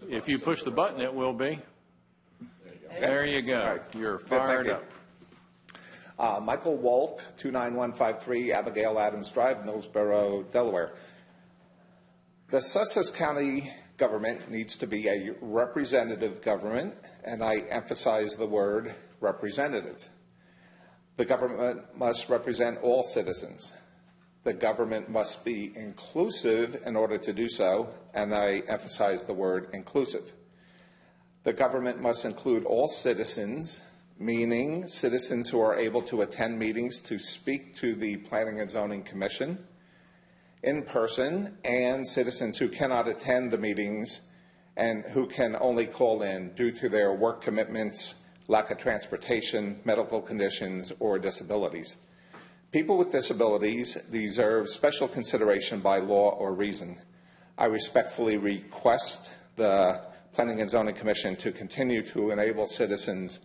If you push the button, it will be. There you go. Right. You're fired Thank you. up. Michael Wolk, 29153 Abigail Adams Drive, Millsboro, Delaware. The Sussex County government needs to be a representative government, and I emphasize the word representative. The government must represent all citizens. The government must be inclusive in order to do so, and I emphasize the word inclusive. The government must include all citizens, meaning citizens who are able to attend meetings to speak to the Planning and Zoning Commission in person, and citizens who cannot attend the meetings and who can only call in due to their work commitments, lack of transportation, medical conditions, or disabilities. People with disabilities deserve special consideration by law or reason. I respectfully request the Planning and Zoning Commission to continue to enable citizens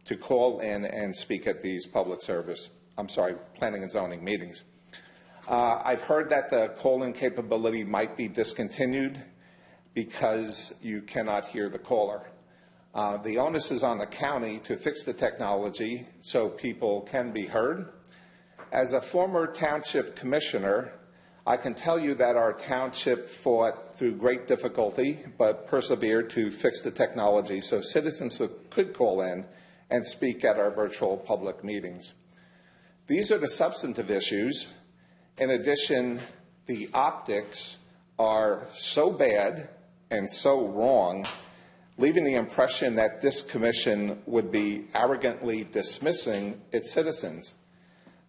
to call in and speak at these planning and zoning meetings. I've heard that the call-in capability might be discontinued because you cannot hear the caller. The onus is on the county to fix the technology so people can be heard. As a former township commissioner, I can tell you that our township fought through great difficulty but persevered to fix the technology so citizens could call in and speak at our virtual public meetings. These are the substantive issues. In addition, the optics are so bad and so wrong, leaving the impression that this commission would be arrogantly dismissing its citizens.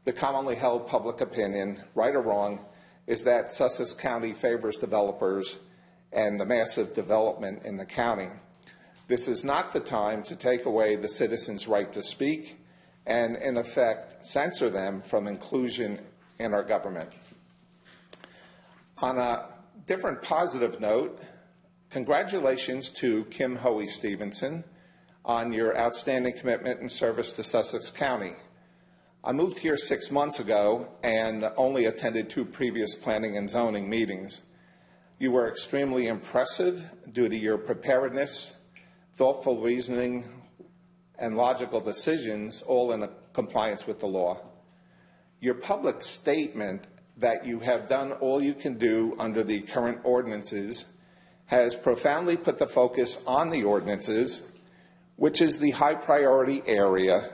The commonly held public opinion, right or wrong, is that Sussex County favors developers and the massive development in the county. This is not the time to take away the citizens' right to speak and, in effect, censor them from inclusion in our government. On a different positive note, congratulations to Kim Hoey Stevenson on your outstanding commitment and service to Sussex County. I moved here 6 months ago and only attended 2 previous planning and zoning meetings. You were extremely impressive due to your preparedness, thoughtful reasoning, and logical decisions, all in compliance with the law. Your public statement that you have done all you can do under the current ordinances has profoundly put the focus on the ordinances, which is the high priority area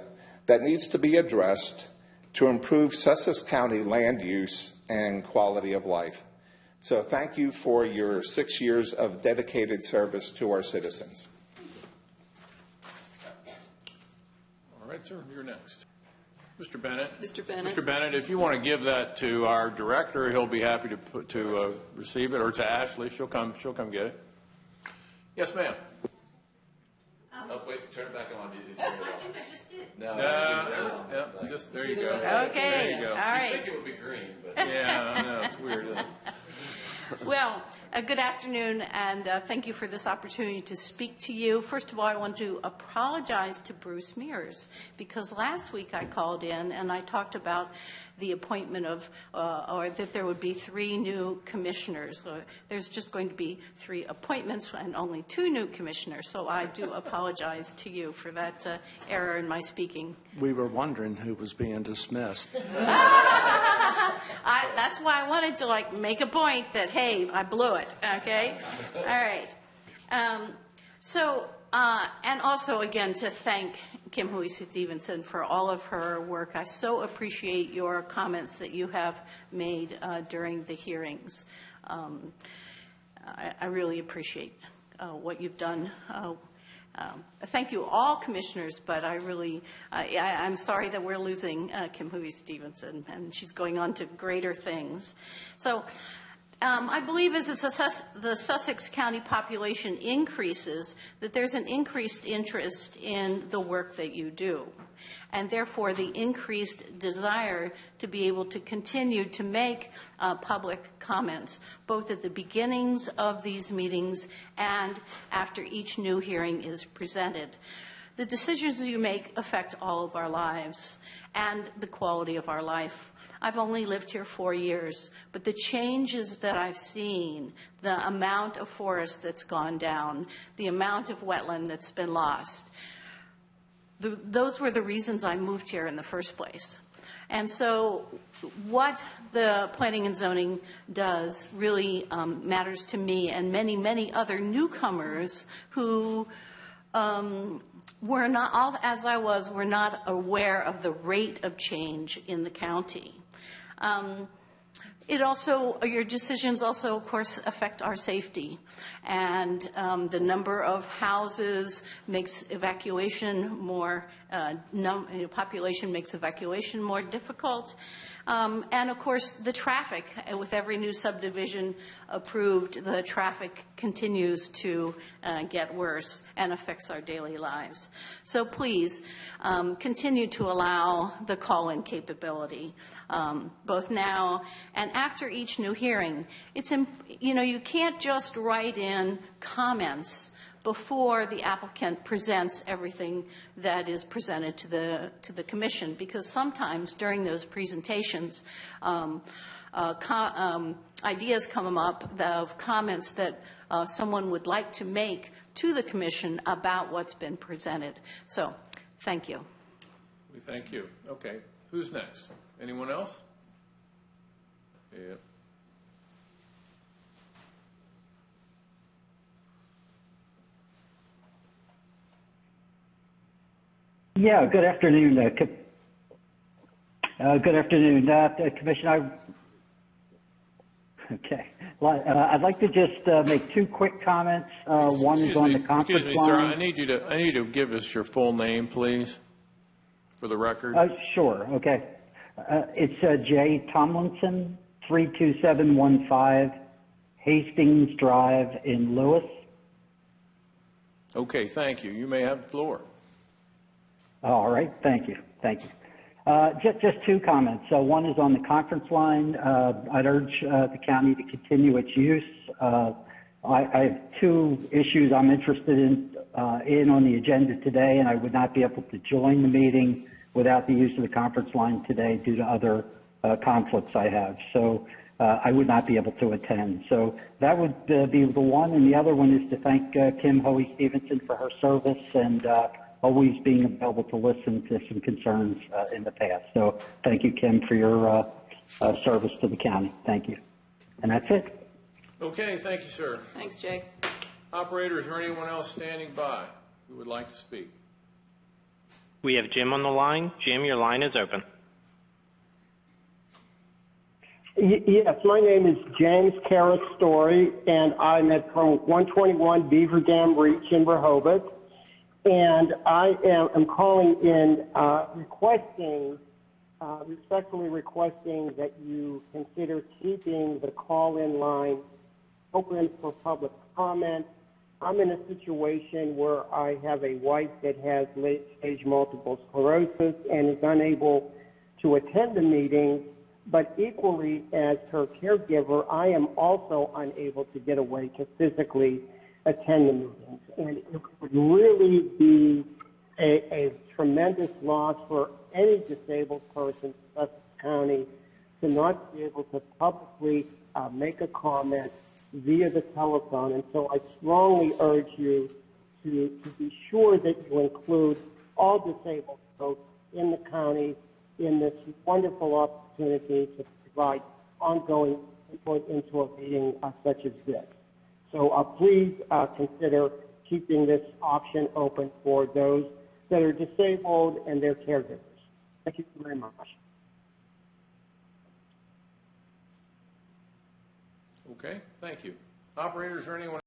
that needs to be addressed to improve Sussex County land use and quality of life. So thank you for your 6 years of dedicated service to our citizens. All right, sir, you're next. Mr. Bennett. Mr. Bennett. Mr. Bennett, if you want to give that to our director, he'll be happy to receive it, or to Ashley. She'll come get it. Yes, ma'am. Oh, wait, turn it back on. I think I just did. No, Just there you go. Okay. There you go. All right. I think it would be green, but Yeah, I know, it's weird, isn't it? Well, good afternoon, and thank you for this opportunity to speak to you. First of all, I want to apologize to Bruce Mears, because last week I called in and I talked about the appointment of, or that there would be 3 new commissioners. There's just going to be 3 appointments and only 2 new commissioners, so I do apologize to you for that error in my speaking. We were wondering who was being dismissed. That's why I wanted to make a point that, hey, I blew it, okay? All right. And also, again, to thank Kim Hoey Stevenson for all of her work. I so appreciate your comments that you have made during the hearings. I really appreciate what you've done. Thank you, all commissioners, but I'm sorry that we're losing Kim Hoey Stevenson, and she's going on to greater things. So I believe as the Sussex County population increases, that there's an increased interest in the work that you do, and therefore the increased desire to be able to continue to make public comments, both at the beginnings of these meetings and after each new hearing is presented. The decisions you make affect all of our lives and the quality of our life. I've only lived here 4 years, but the changes that I've seen, the amount of forest that's gone down, the amount of wetland that's been lost, those were the reasons I moved here in the first place. And so what the planning and zoning does really matters to me and many, many other newcomers who were not, as I was, were not aware of the rate of change in the county. It also, your decisions also, of course, affect our safety. And the number of houses makes evacuation more, population makes evacuation more difficult. And of course, the traffic, with every new subdivision approved, the traffic continues to get worse and affects our daily lives. So please, continue to allow the call-in capability, both now and after each new hearing. It's, you can't just write in comments before the applicant presents everything that is presented to the commission, because sometimes during those presentations, ideas come up of comments that someone would like to make to the commission about what's been presented. So, thank you. We thank you. Okay, who's next? Anyone else? Yeah. Yeah, good afternoon. Good afternoon, Commissioner. Okay. I'd like to just make two quick comments. One is on the conference line. Excuse me, sir. I need you to give us your full name, please, for the record. Sure. Okay. It's J. Tomlinson, 32715 Hastings Drive in Lewis. Okay, thank you. You may have the floor. All right. Thank you. Thank you. Just two comments. One is on the conference line. I'd urge the county to continue its use. I have two issues I'm interested in on the agenda today, and I would not be able to join the meeting without the use of the conference line today due to other conflicts I have. So I would not be able to attend. So that would be the one. And the other one is to thank Kim Hoey-Stevenson for her service and always being available to listen to some concerns in the past. So thank you, Kim, for your service to the county. Thank you. And that's it. Okay, thank you, sir. Thanks, Jay. Operator, is there anyone else standing by who would like to speak? We have Jim on the line. Jim, your line is open. Yes, my name is James Keresztury, and I'm at 121 Beaver Dam Reach in Rehoboth. And I am calling in respectfully requesting that you consider keeping the call-in line open for public comment. I'm in a situation where I have a wife that has late-stage multiple sclerosis and is unable to attend the meeting, but equally as her caregiver, I am also unable to get away to physically attend the meetings. And it would really be a tremendous loss for any disabled person in Sussex County to not be able to publicly make a comment via the telephone. And so I strongly urge you to be sure that you include all disabled folks in the county in this wonderful opportunity to provide ongoing input into a meeting such as this. So please consider keeping this option open for those that are disabled and their caregivers. Thank you very much. Okay, thank you. Operator, is there anyone